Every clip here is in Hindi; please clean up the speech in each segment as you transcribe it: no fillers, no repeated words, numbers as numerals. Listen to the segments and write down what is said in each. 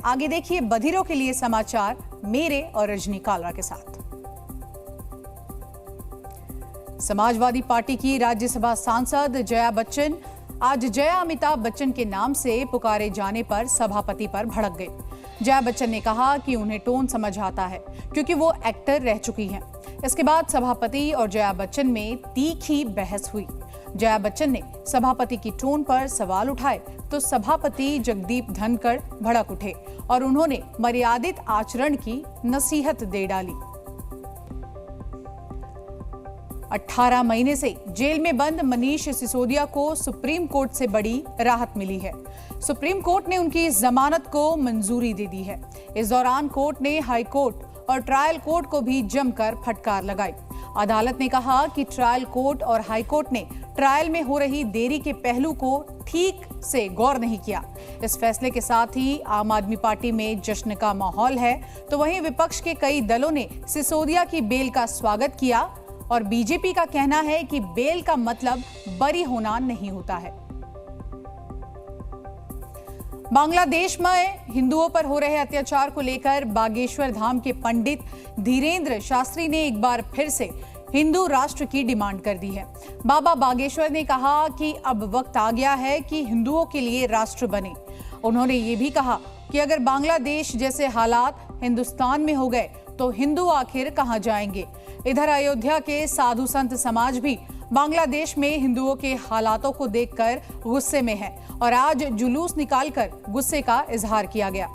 आगे देखिए बधिरों के लिए समाचार मेरे और रजनी कालरा के साथ। समाजवादी पार्टी की राज्यसभा सांसद जया बच्चन आज जया अमिताभ बच्चन के नाम से पुकारे जाने पर सभापति पर भड़क गए। जया बच्चन ने कहा कि उन्हें टोन समझ आता है क्योंकि वो एक्टर रह चुकी हैं। इसके बाद सभापति और जया बच्चन में तीखी बहस हुई। जया बच्चन ने सभापति की टोन पर सवाल उठाए तो सभापति जगदीप धनखड़ भड़क उठे और उन्होंने मर्यादित आचरण की नसीहत दे डाली। 18 महीने से जेल में बंद मनीष सिसोदिया को सुप्रीम कोर्ट से बड़ी राहत मिली है। सुप्रीम कोर्ट ने उनकी जमानत को मंजूरी दे दी है। इस दौरान कोर्ट ने हाई कोर्ट और ट्रायल कोर्ट को भी जमकर फटकार लगाई। अदालत ने कहा कि ट्रायल कोर्ट और हाई कोर्ट ने ट्रायल में हो रही देरी के पहलू को ठीक से गौर नहीं किया। इस फैसले के साथ ही आम आदमी पार्टी में जश्न का माहौल है, तो वहीं विपक्ष के कई दलों ने सिसोदिया की बेल का स्वागत किया और बीजेपी का कहना है कि बेल का मतलब बरी होना नहीं होता है। बांग्लादेश में हिंदुओं पर हो रहे अत्याचार को लेकर बागेश्वर धाम के पंडित धीरेन्द्र शास्त्री ने एक बार फिर से हिंदू राष्ट्र की डिमांड कर दी है। बाबा बागेश्वर ने कहा कि अब वक्त आ गया है कि हिंदुओं के लिए राष्ट्र बने। उन्होंने ये भी कहा कि अगर बांग्लादेश जैसे हालात हिंदुस्तान में हो गए तो हिंदू आखिर कहां जाएंगे। इधर अयोध्या के साधु संत समाज भी बांग्लादेश में हिंदुओं के हालातों को देखकर गुस्से में है और आज जुलूस निकालकर गुस्से का इजहार किया गया।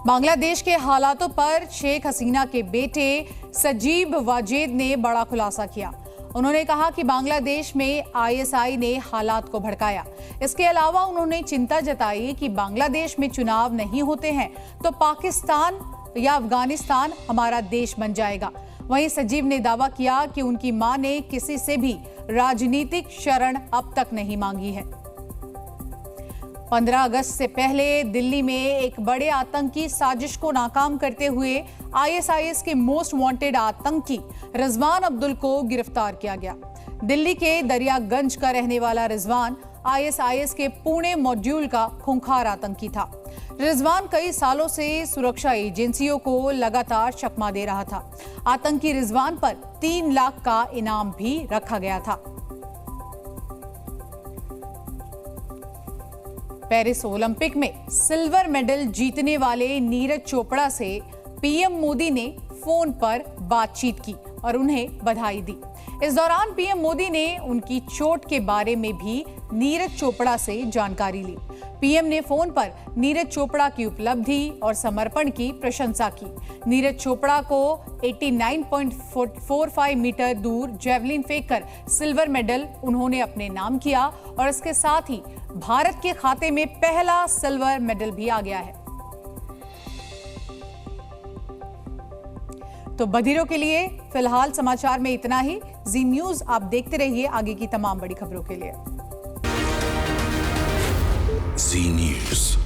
बांग्लादेश के हालातों पर शेख हसीना के बेटे सजीब वाजेद ने बड़ा खुलासा किया। उन्होंने कहा कि बांग्लादेश में आईएसआई ने हालात को भड़काया। इसके अलावा उन्होंने चिंता जताई कि बांग्लादेश में चुनाव नहीं होते हैं तो पाकिस्तान या अफगानिस्तान हमारा देश बन जाएगा। वहीं सजीब ने दावा किया कि उनकी मां ने किसी से भी राजनीतिक शरण अब तक नहीं मांगी है। 15 अगस्त से पहले दिल्ली में एक बड़े आतंकी साजिश को नाकाम करते हुए आईएसआईएस के मोस्ट वांटेड आतंकी रिजवान अब्दुल को गिरफ्तार किया गया। दिल्ली के दरियागंज का रहने वाला रिजवान आईएसआईएस के पुणे मॉड्यूल का खूंखार आतंकी था। रिजवान कई सालों से सुरक्षा एजेंसियों को लगातार चकमा दे रहा था। आतंकी रिजवान पर 3 लाख का इनाम भी रखा गया था। पेरिस ओलंपिक में सिल्वर मेडल जीतने वाले नीरज चोपड़ा से पीएम मोदी ने फोन पर बातचीत की और उन्हें बधाई दी। इस दौरान पीएम मोदी ने उनकी चोट के बारे में भी नीरज चोपड़ा से जानकारी ली। पीएम ने फोन पर नीरज चोपड़ा की उपलब्धि और समर्पण की प्रशंसा की। नीरज चोपड़ा को 89.45 मीटर दूर जेवलिन फेंककर सिल्वर मेडल उन्होंने अपने नाम किया और इसके साथ ही भारत के खाते में पहला सिल्वर मेडल भी आ गया है। तो बधिरों के लिए फिलहाल समाचार में इतना ही। जी न्यूज आप देखते रहिए आगे की तमाम बड़ी खबरों के लिए। जी न्यूज।